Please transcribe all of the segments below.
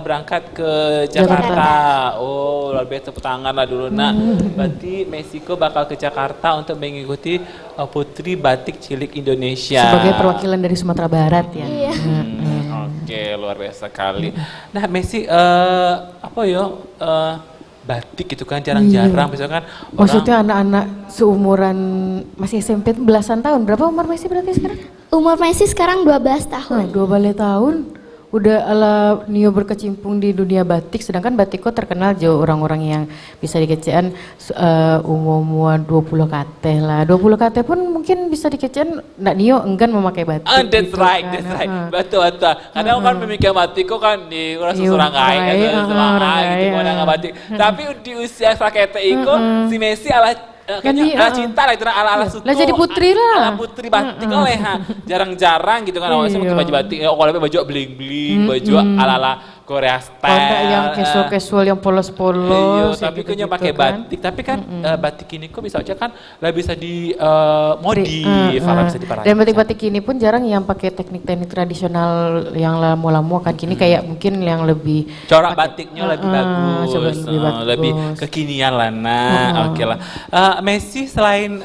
berangkat ke Jakarta. Oh, luar biasa, tepuk tangan lah dulu. Nah, berarti Meksiko bakal ke Jakarta untuk mengikuti Putri Batik Cilik Indonesia. Sebagai perwakilan dari Sumatera Barat ya. Iya. Oke, luar biasa sekali. Nah, Messi batik gitu kan jarang-jarang, misalkan orang. Maksudnya anak-anak seumuran masih SMP belasan tahun. Berapa umur Messi berarti sekarang? Umur Messi sekarang 12 tahun. 12 tahun. Udah ala Nio berkecimpung di dunia batik, sedangkan batiko terkenal jauh orang-orang yang bisa dikecean umur 20 kate lah. 20 kate pun mungkin bisa dikecean, nggak Nio enggan memakai batik. That's gitu right, kan. that's right. Betul. Kadang kan memikir batiko kan di orang seserangai, gitu orang batik. Tapi di usia sakete itu si Messi kayaknya cinta lah itu ala suku. Lah jadi putri lah. Ala putri batik oleh jarang-jarang gitu kan awalnya pakai baju batik. Kalau baju bling-bling, baju ala Korea style. Ada yang casual yang polos-polos. Iya, tapi kayaknya pakai batik. Tapi kan batik ini kok bisa aja kan lah bisa di modif, bisa diparahin. Dan batik-batik ini pun jarang yang pakai teknik-teknik tradisional yang lama-lama kan. Kini kayak mungkin yang lebih corak batiknya lebih bagus, lebih kekinian lah. Nah, oke lah. Messi selain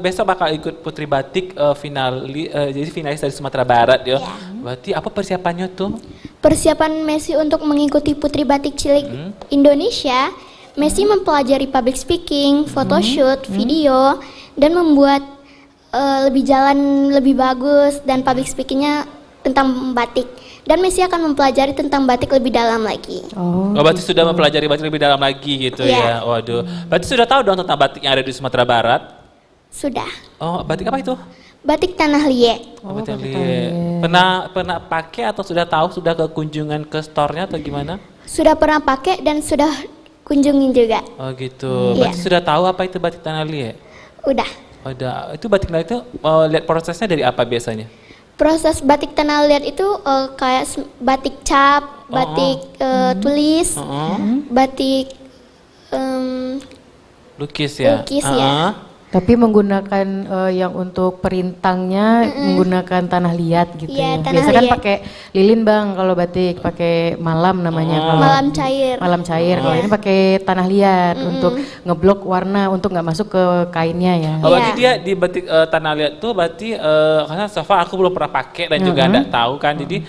besok bakal ikut Putri Batik jadi finalis dari Sumatera Barat ya. Berarti apa persiapannya tuh? Persiapan Messi untuk mengikuti Putri Batik Cilik Indonesia, Messi mempelajari public speaking, photoshoot, video, dan membuat jalan lebih bagus dan public speakingnya tentang batik. Dan Messi akan mempelajari tentang batik lebih dalam lagi. Oh, berarti sudah mempelajari batik lebih dalam lagi gitu ya. Waduh, berarti sudah tahu dong tentang batik yang ada di Sumatera Barat? Sudah. Oh, batik apa itu? Batik Tanah Liye. Batik Liye. Pernah pakai atau sudah tahu, sudah ke kunjungan ke store-nya atau gimana? Sudah pernah pakai dan sudah kunjungin juga. Oh gitu. Berarti sudah tahu apa itu batik Tanah Liye? Udah. Itu batik Tanah Liye itu lihat prosesnya dari apa biasanya? Proses batik Tanah Liat itu kayak batik cap, batik tulis, batik lukis ya. Tapi menggunakan yang untuk perintangnya menggunakan tanah liat gitu ya. Biasa kan pakai lilin bang kalau batik, pakai malam namanya. Malam cair. Malam cair. Kalau ini pakai tanah liat untuk ngeblok warna untuk nggak masuk ke kainnya ya. Oh, berarti dia di batik tanah liat tuh berarti karena so far aku belum pernah pakai dan juga nggak tahu kan. Jadi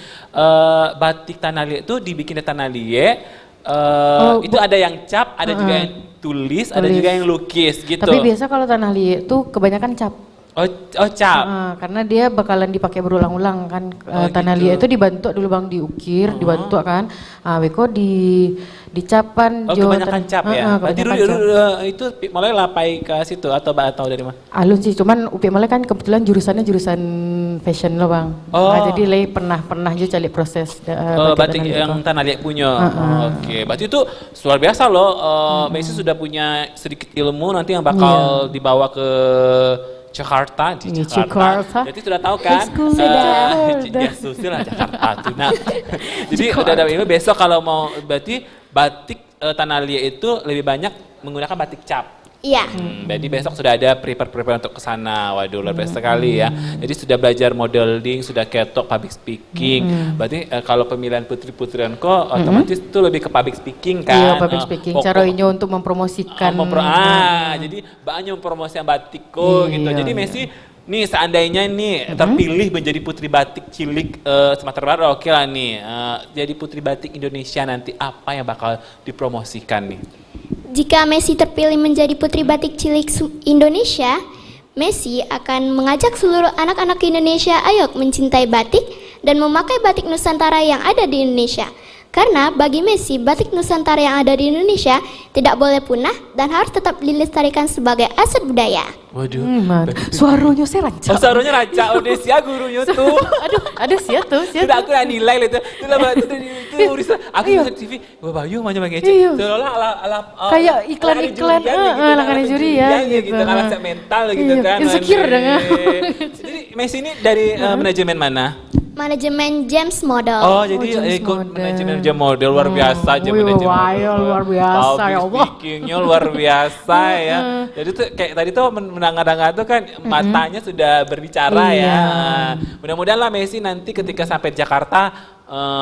batik tanah liat tuh dibikin dari tanah liat. Itu ada yang cap, ada juga yang tulis, ada juga yang lukis gitu. Tapi biasa kalau tanah liat tuh kebanyakan cap. Oh cap. Karena dia bakalan dipakai berulang-ulang kan. Tanah liat itu dibentuk dulu bang, diukir, dibentuk kan. Beko dicapan. Kebanyakan cap ya. Berarti itu mulai lapai ke situ atau dari mana? Alun sih, cuman UP Malay kan kebetulan jurusannya jurusan fashion loh bang. Jadi pernah juga cari proses batik yang tanah liat punya. Oke, berarti itu luar biasa loh. Messi sudah punya sedikit ilmu nanti yang bakal dibawa ke Jakarta. Jadi sudah tahu kan? Sudah lah Jakarta tuh. Nah, jadi udah ada ini besok kalau mau berarti batik tanah liat itu lebih banyak menggunakan batik cap. Iya. Jadi besok sudah ada prepare untuk ke sana. Waduh, luar biasa sekali ya. Jadi sudah belajar modeling, sudah ketok public speaking. Berarti kalau pemilihan putri-putrian kok otomatis itu lebih ke public speaking kan. Iya, public speaking. Caranya untuk mempromosikan. Jadi banyak promosian batik kok gitu. Jadi Messi nih seandainya nih terpilih menjadi Putri Batik Cilik Sumatera Barat, oke lah nih. Jadi Putri Batik Indonesia nanti apa yang bakal dipromosikan nih? Jika Messi terpilih menjadi Putri Batik Cilik Indonesia, Messi akan mengajak seluruh anak-anak Indonesia ayo mencintai batik dan memakai batik Nusantara yang ada di Indonesia. Karena bagi Messi, batik Nusantara yang ada di Indonesia tidak boleh punah dan harus tetap dilestarikan sebagai aset budaya. Waduh, suaranya saya rancak. Oh, suaranya rancak, udah sia gurunya tuh. Ada sia tuh. Sudah aku nilai itu. Itu urusan aku di TV. Wah, Bayu macam ngece. Seolah ala kayak iklan-iklan langganan juri ya gitu. Mental gitu kan. Insecure dengan. Jadi Messi ini dari manajemen mana? Manajemen James Model. Oh, jadi James ikut Model. manajemen James Model luar biasa aja Wih, manajemen wah, model. luar biasa, ya Allah. Public speakingnya luar biasa ya. Jadi tuh kayak tadi tuh mendengar-dengar tuh kan matanya sudah berbicara ya. Iya. Mudah-mudahan lah Messi nanti ketika sampai di Jakarta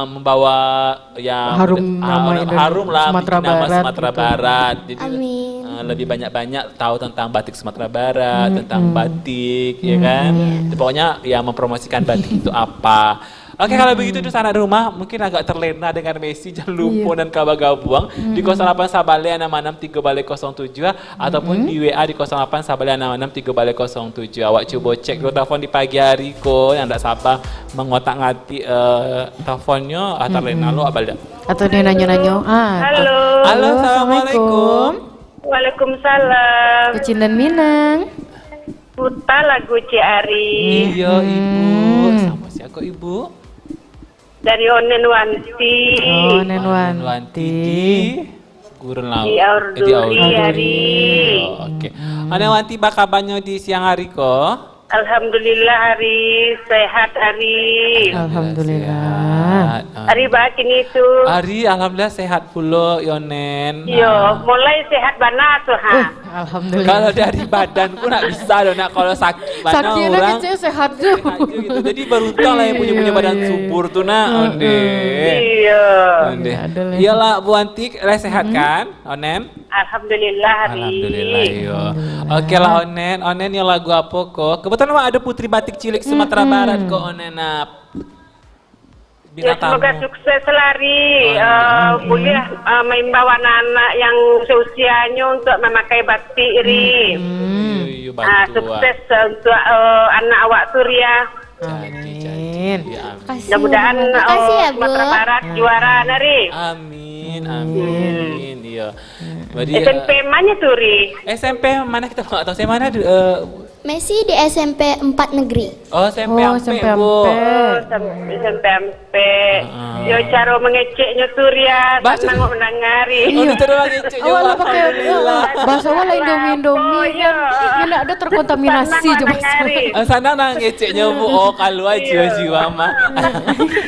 membawa ya Harum nama Indonesia, harum lah Sumatera bikin nama Barat Sumatera gitu. Barat. Jadi Amin. lebih banyak-banyak tahu tentang batik Sumatera Barat, tentang batik ya kan. Itu pokoknya ya mempromosikan batik itu apa. Oke, kalau begitu di sana di rumah mungkin agak terlena dengan Messi, jangan lupa dan kabar gabung di 08 Sabale 66 3 balik 07 ataupun di WA di 08 Sabale 66 3 balik 07. Awak coba cek dulu telepon di pagi hari kok yang tidak sabar mengotak-ngatik teleponnya terlena lo abal dah. Atau dia nanya-nanya. Halo. Halo, assalamualaikum. Waalaikumsalam. Kucing dan Minang. Puta lagu Ciari Iya ibu, sama siapa ibu? dari Onen Wanti. Oh, Nen Wanti. Wanti. Gurun lau. Di Aurduri hari. Oke. Ada Wanti bak kabarnya di siang hari kok? Alhamdulillah hari sehat hari. Alhamdulillah. Hari bakin itu. Ari alhamdulillah sehat pula Yonen. Yo, mulai sehat bana tuh ha. Alhamdulillah. Kalau dari badanku nak bisa dong nak kalau sakit mana Sakitnya orang kecil sehat tuh. sehat je gitu. Jadi beruntung lah yang punya badan subur tuh nak. Onde. Iya. Onde. Adalah. Iyalah Bu Antik, sehat kan? Onen? Alhamdulillah hari. Alhamdulillah yo. Oke lah Onen, Onen yang lagu apa kok? Kebetulan ada putri batik cilik Sumatera Barat kok Onen. Ya, semoga sukses lari, boleh mengimbau anak-anak yang seusianya untuk memakai batik iri. Iya bantu. Sukses untuk anak awak Surya. Amin. Mudah-mudahan Makasih ya, Bu. Sumatera Barat juara nari. Amin, amin. Iya. Berarti SMP mana Turi? SMP mana kita nggak tahu saya mana Messi di SMP 4 negeri. oh SMP Oh, Ampe, SMP Bu. Ampe. SMP. Yo cara mengeceknya Surya, Baca. senang menangari. Oh, itu lagi cek Awal lah pakai alhamdulillah. bahasa awal lah Indomie iya. kan. Ini ada terkontaminasi Senang coba. menangari. Sana nang ngeceknya Bu. Oh, kalau aja jiwa mah.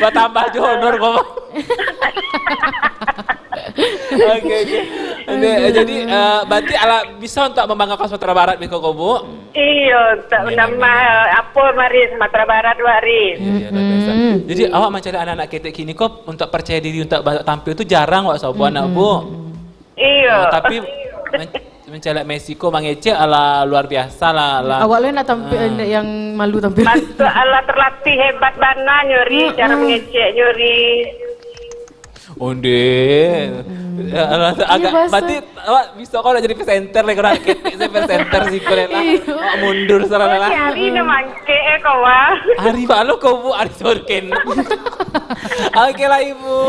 Bertambah honor kok. Oke. Jadi berarti ala bisa untuk membanggakan Sumatera Barat Biko Bu. Iya, tak nama apa mari Sumatera Barat wari. Iya, luar biasa. Jadi awak mencari anak-anak ketek kini kok untuk percaya diri untuk tampil itu jarang wak sobo anak Bu. Iya. Tapi mencari Meksiko mengecek ala luar biasa lah. Awalnya nak tampil yang malu tampil. Bantu Allah terlatih hebat bana nyuri cara mengecek nyuri. Onde. Agak bahasa. berarti awak bisa kau nak jadi presenter lagi orang ketek saya presenter sih kau lah. Awak mundur serana lah. Hari na mangke kau wah. Hari balu kau Bu hari sorken. Oke lah Ibu.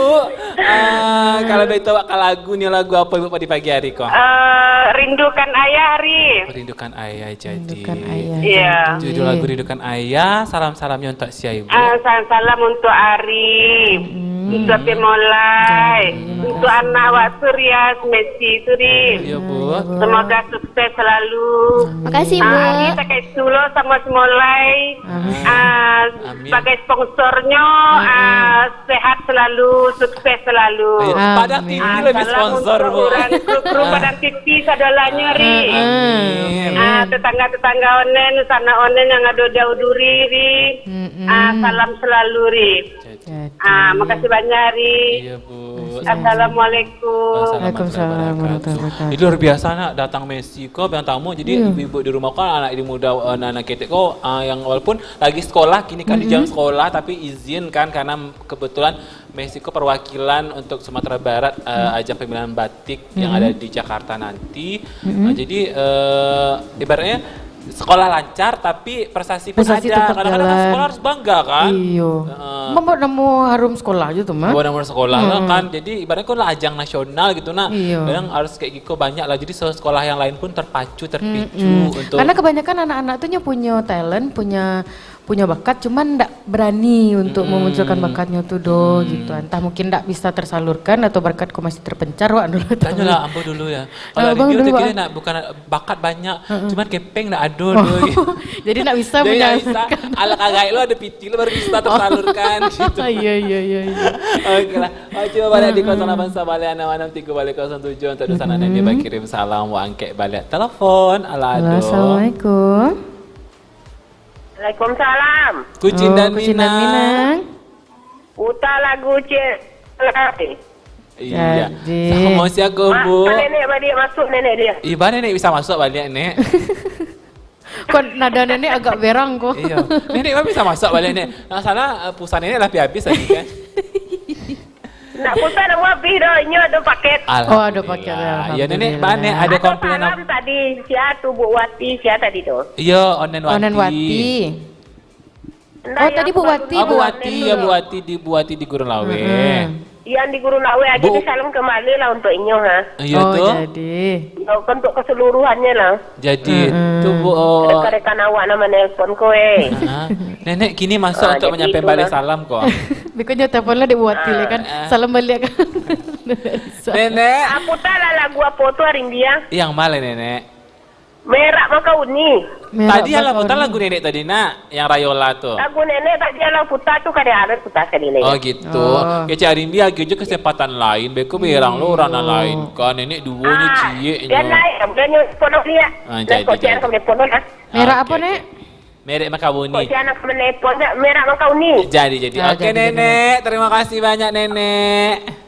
Kalau begitu bakal lagu nih lagu apa Ibu pada pagi hari kok? Rindukan ayah hari. Rindukan ayah jadi. Rindukan ayah. Iya. Judul lagu Rindukan Ayah, salam-salamnya untuk si Ibu. Salam untuk Ari, untuk Pemolai, untuk anak wak Surya, Messi Suri. Iya Bu. Semoga sukses selalu. Makasih, Bu. Ari pakai sulo sama Semolai. Amin. Sebagai sponsornya, sehat selalu, sukses selalu. Padang TV lebih sponsor Bu. Kru Padang TV sadolanya Ri. Amin. Tetangga-tetangga onen, sana onen yang ada di Auduri Ri. Salam selalu Ri. Makasih banyak Ri. Iya Bu. Assalamualaikum. Waalaikumsalam warahmatullahi wabarakatuh. Itu luar biasa nak datang Messi kok yang tamu. Jadi ibu-ibu di rumah kan anak muda anak ketek kok yang walaupun lagi sekolah kini kan di jam sekolah tapi izin kan karena kebetulan Messi kok perwakilan untuk Sumatera Barat ajang pemilihan batik yang ada di Jakarta nanti. Jadi ibaratnya sekolah lancar tapi prestasi pun Prestasi ada. tetap Kadang-kadang kan jalan. sekolah harus bangga kan. Iyo. Nemu harum sekolah aja tuh mah. Buat nomor sekolah lah kan, jadi ibaratnya kan lah ajang nasional gitu nak. Iya. Kadang harus kayak gitu banyak lah, jadi sekolah yang lain pun terpicu untuk Karena kebanyakan anak-anak tuh punya talent, punya punya bakat cuman ndak berani untuk memunculkan bakatnya tuh gitu. Entah mungkin ndak bisa tersalurkan atau bakatku masih terpencar wak dulu. Tanya lah ambo dulu ya. Kalau review tuh kira nak bukan bakat banyak, cuman kepeng nak ada gitu. Jadi ndak bisa Jadi nggak bisa. menyalurkan. Ala kagak lo ada piti lo baru bisa tersalurkan gitu. Iya. Oke lah. Coba balik di 08 balik 663 balik 07 untuk dosa nenek dia kirim salam wa angke balik telepon ala ado. Assalamualaikum. Waalaikumsalam. Kucing dan Kucing dan Minang. Minang. Putar lagu cik. Iya. Jadi. Sama si aku bu. Nenek balik masuk nenek dia. Iba nenek bisa masuk balik nek. Kok nada nenek agak berang kok. Iya. Nenek mah bisa masuk balik nek. Nah salah pulsa nenek lah habis tadi kan. Nak putar nak habis dah. Ini ada paket. Oh, ada paket, Ya nenek alhamdulillah. banyak ada komplain Salam tadi. Siapa tu Bu Wati? Siapa tadi tu? Iya, onen Wati. Onen Wati. Oh, tadi Bu Wati. Oh, Bu Wati, ya Bu Wati di Gurun Lawe. Yang di Guru Lawe aja Bu. disalam kembali lah untuk Inyo ha. Iya Oh, tuh. jadi. Untuk keseluruhannya lah. Jadi tuh Bu. Rekan-rekan awak nama nelpon kowe. Nenek kini masuk Ah, untuk jadi menyampaikan itulah. balik salam kok. Bikonya telepon lah dia buat kan. Salam balik kan. Nenek. Aku tak lah lagu apa tu hari dia. Yang mana nenek? Merak maka uni. Tadi ala putar lagu nenek tadi nak, yang Rayola tuh. Lagu nenek tadi lah putar tu kada ada putar sekali lagi. Oh gitu. Kece hari ini aja kesempatan lain. Beko berang lo orang lain kan. Nenek duonya cie. Dia naik, dia nyuruh ponok dia. Jadi, Kau jangan kau ponok lah. Merah Oke, apa, Nek? Merek Makabuni. Kau jangan kau menelpon merak maka uni. Jadi. Ah, Oke jadi, nenek, terima kasih banyak nenek.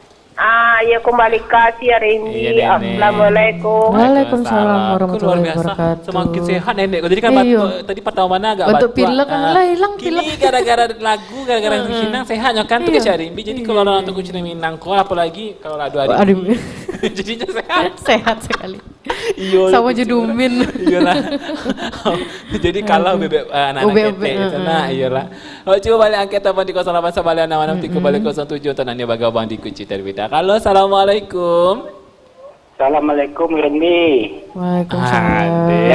Ya kembali kasih hari Iya, ini. Nenek. Assalamualaikum. Waalaikumsalam warahmatullahi Luar biasa, wabarakatuh. semakin sehat nenek. Jadi kan Iya. tadi pertama mana agak Bentuk batuk. pilek kan lah, hilang Kini pilek. gara-gara lagu, gara-gara Minang sehatnya kan tuh Iya. ke Rimbi. Jadi kalau orang untuk kucing Minang kok apalagi kalau adu hari. Aduh. Jadinya sehat. Sehat sekali. Iya. Sama Judumin. Iyalah. Jadi kalau bebek anak-anak Ube-ube, ketek itu nah iyalah. Oh, coba balik angkat telepon di 08 balik 663 balik 07 untuk nanya bagabang di kunci terbeda. Halo, assalamualaikum. Assalamualaikum Rimbi. Waalaikumsalam.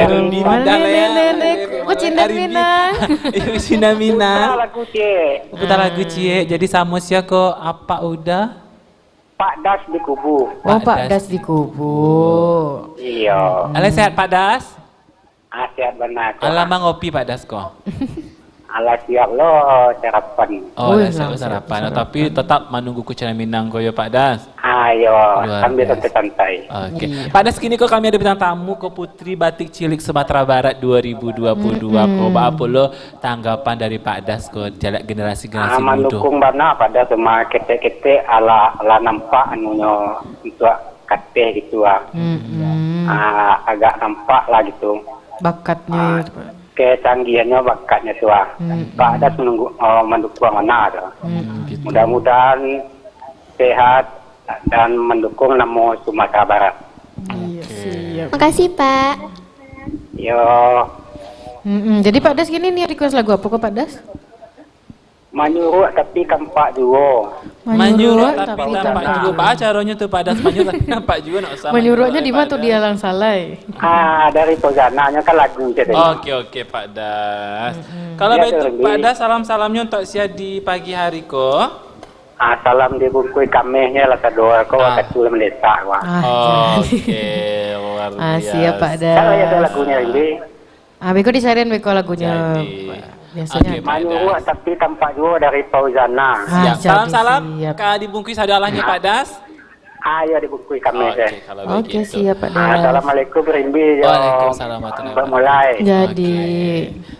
Rimbi Minang ya. Nenek, kucing dan Minang. Kucing dan Minang. Lagu cie. Putar lagu cie. Jadi sama siapa apa udah? Pak Das di kubu. Oh, Pak Pak Das. Das di kubu. Iya. Ala sehat Pak Das? Sehat benar. Alamak ngopi Pak Das kok. Ala siap lo sarapan. Oh, Wih, saya langsung sarapan. Tapi tetap menunggu kucing dan Minang koyo Pak Das. Ayo, Luar sambil biasa. santai. Oke. Pada sekini kok kami ada bintang tamu ke Putri Batik Cilik Sumatera Barat 2022. Kok apa lo tanggapan dari Pak Das kok jalak generasi-generasi muda? Mendukung bana pada semua kete-kete ala nampak anunya itu kate gitu agak nampak lah gitu. Bakatnya. Kecanggihannya bakatnya tuh Pak Das mendukung mana ada. Gitu. Mudah-mudahan sehat dan mendukung Namo Sumatera Barat. Iya, siap. Makasih Pak. Yo, Jadi Pak Das gini nih request lagu apa kok Pak Das? menyuruh tapi tampak juga. Menyuruh tapi tampak tampak juga. Pak caranya tuh Pak Das menyuruh tapi tampak juga nak usah. Menyuruhnya di mana tuh Pak dia Das. lang salai. Dari Tozananya kan lagu jadi. Oke Pak Das. Kalau Ya, begitu Rimbi. Pak Das salam-salamnya untuk siap di pagi hari kok. Salam dibungkui kamehnya lah kedua kau ketul mendesak wah. Oke, luar biasa. Siap Pak Das. Kalau ya lagunya ini Beko disarian Beko lagunya. Jadi, Biasanya. oke, Pak menyuruh Das. tapi tampak juga dari Fauzana. Siap. jadi Salam-salam siap. Kak dibungkus hadalahnya Pak Das. Ayo dibungkui kamehnya. Oke, kalau Oke, begitu. siap Pak Das. Assalamualaikum Rimbi. Waalaikumsalam warahmatullahi wabarakatuh. Mulai. Jadi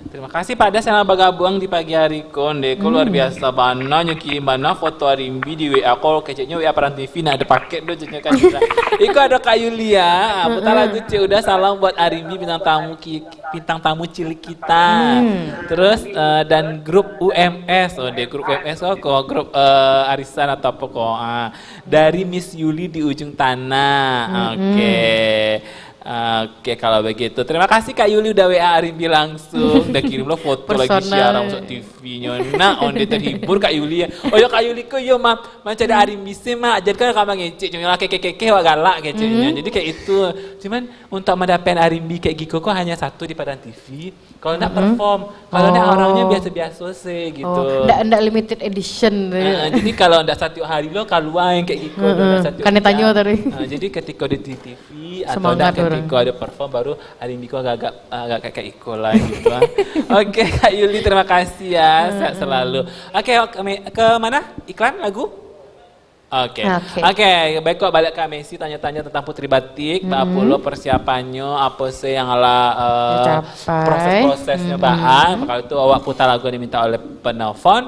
Terima kasih Pak Das yang bergabung di pagi hari konde. Kau luar biasa bana nyuki mana foto Arimbi di WA call keceknya WA Peran TV nah ada paket do jadinya kan. Iko ada Kak Yulia. Putar lagu Cik udah salam buat Arimbi bintang tamu cilik kita. Terus dan grup UMS oh deh grup UMS kok grup arisan atau apa kok dari Miss Yuli di ujung tanah. Oke. Oke, kalau begitu. Terima kasih Kak Yuli udah WA Arimbi langsung. Udah kirim lo foto lagi siaran masuk TV-nya. Nah, onde terhibur Kak Yuli ya. Oh ya Kak Yuli ko yo mam ada Arimbi sih mah ajarkan kamu ngecek cuma keke wak galak keceknya. Jadi kayak itu. Cuman untuk mendapatkan Arimbi kayak gitu kok hanya satu di Padang TV. Kalau enggak perform, kalau enggak orangnya biasa-biasa sih gitu. Enggak limited edition. Jadi kalau enggak satu hari lo keluar yang kayak gitu. Kan tanya tadi. Jadi ketika di TV atau enggak ketika ada perform baru Arimbi kok agak kayak ikut lah gitu. Oke Kak Yuli terima kasih ya, sehat selalu. Oke, ke mana? Iklan lagu? Oke, baik kok balik ke Messi tanya-tanya tentang Putri Batik, Mbak Apollo persiapannya apa sih yang proses-prosesnya bahan, kalau itu awak putar lagu yang diminta oleh penelpon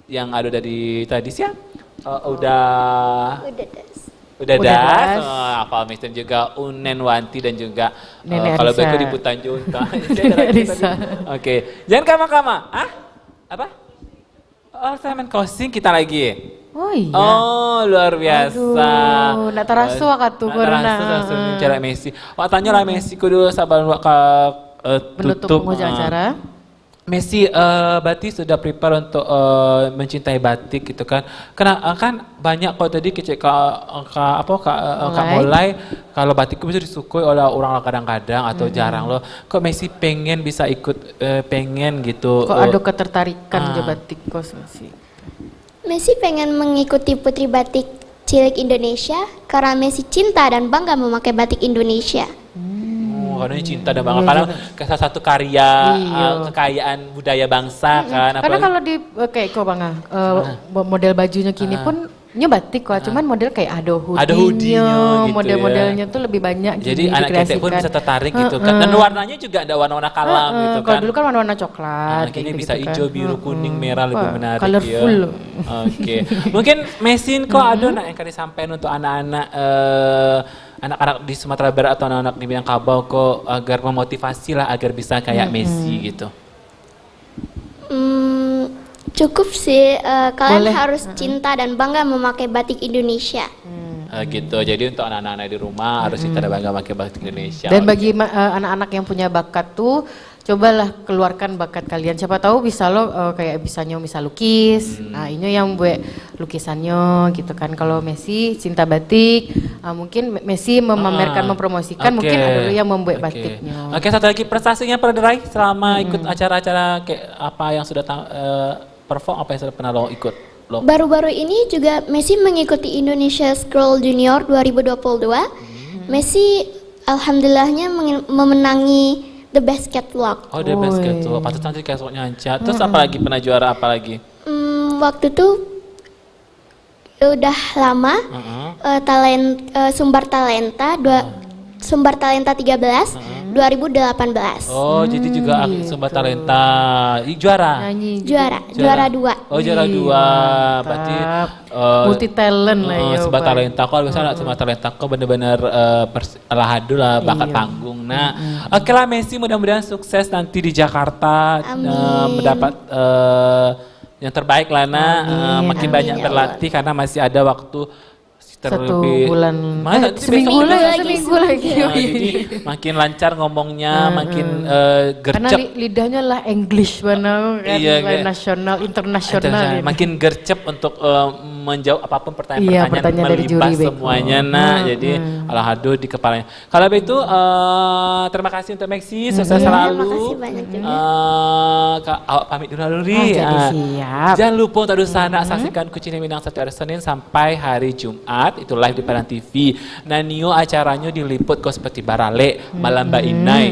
yang ada dari tadi siang, udah das, Afal Mister juga Unen Wanti dan juga kalau baik di Putan Junta. Oke, jangan kama-kama, apa? Oh, saya main closing kita lagi. Oh iya. Oh luar biasa. Aduh, nak terasu akatu corona. Langsung cara Messi. Wak tanya lah Messi kudu sabar wak penutup penghujung acara. Messi, berarti sudah prepare untuk mencintai batik gitu kan? Karena kan banyak kok tadi kecek mulai kalau batik itu bisa disukui oleh orang kadang-kadang atau jarang loh. Kok Messi pengen bisa ikut pengen gitu? Kok ada ketertarikan ke batik kok Messi? Messi pengen mengikuti Putri Batik Cilik Indonesia karena Messi cinta dan bangga memakai batik Indonesia. Karena cinta dan bangga karena salah satu karya kekayaan budaya bangsa kan. Karena kalau di kayak kok bang model bajunya kini pun batik kok, cuman model kayak ada hoodie-nya gitu model-modelnya tuh lebih banyak. Jadi anak ketek pun bisa tertarik gitu kan. Dan warnanya juga ada warna-warna kalam gitu kan. Kalau dulu kan warna-warna coklat. Kayaknya bisa hijau, biru, kuning, merah lebih menarik colorful. Oke. Mungkin Messi kok ada yang akan disampaikan untuk anak-anak di Sumatera Barat atau anak-anak di Minangkabau kok agar memotivasi lah agar bisa kayak Messi gitu. Cukup sih, kalian harus cinta dan bangga memakai batik Indonesia. Gitu, jadi untuk anak-anak di rumah harus cinta dan bangga memakai batik Indonesia. Dan bagi anak-anak yang punya bakat tuh, cobalah keluarkan bakat kalian. Siapa tahu bisa lo kayak bisanya bisa lukis. Nah ini yang buat lukisannya gitu kan. Kalau Messi cinta batik, mungkin Messi memamerkan, mempromosikan. Mungkin ada yang membuat batiknya. Oke, satu lagi prestasinya pernah diraih selama ikut acara-acara kayak apa yang sudah perform, apa yang sudah pernah lo ikut? Baru-baru ini juga Messi mengikuti Indonesia Scroll Junior 2022. Messi alhamdulillahnya memenangi The Best Catwalk. Oh, The Best Catwalk. Patut nanti catwalknya Anca. Terus apa lagi pernah juara apa lagi? Waktu itu udah lama Sumbar Talenta 13 2018. Oh, jadi juga Sumbar Talenta juara. Juara 2. Oh, juara 2. Berarti multi talent lah ya. Sumbar Talenta kok biasanya Sumbar Talenta kok benar-benar alahadu lah bakat panggung. Nah, oke lah Messi mudah-mudahan sukses nanti di Jakarta mendapat yang terbaik lah makin banyak berlatih karena masih ada waktu terlebih 1 bulan, seminggu lagi. Jadi makin lancar ngomongnya, makin gercep. Karena lidahnya lah English benar kan, nasional, internasional. Makin gercep untuk menjawab apapun pertanyaan-pertanyaan melimpah semuanya. Jadi alahadu di kepalanya. Kalau begitu terima kasih untuk Messi, sukses selalu. Makasih banyak juga. Awak pamit dulu Luri. Jangan lupa untuk sana saksikan Kucing Minang setiap hari Senin sampai hari Jumat. Itu live di Padang TV. Nanio acaranya diliput kok seperti Barale, Malam Mbak Inai,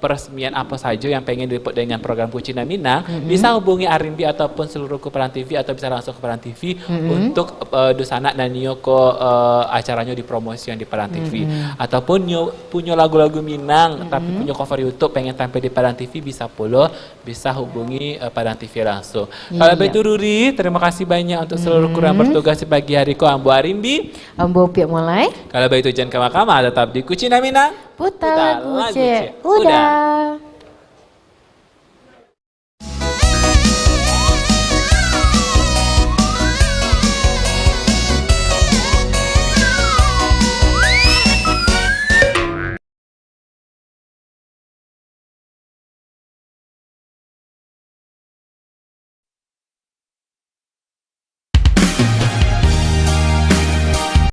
peresmian apa saja yang pengen diliput dengan program Kucina Minang, bisa hubungi Arimbi ataupun seluruh ke Padang TV atau bisa langsung ke Padang TV untuk dosana Nanio ke acaranya dipromosi yang di Padang TV. Ataupun punya lagu-lagu Minang tapi punya cover YouTube pengen tampil di Padang TV bisa bisa hubungi Padang TV langsung. Kalau begitu Ruri, terima kasih banyak untuk seluruh kru yang bertugas di pagi hari ko Ambo Arimbi, Ambo Piak mulai. Kalau begitu jangan kemana-mana, tetap di Kucina Minang. Putar lagu C. Udah.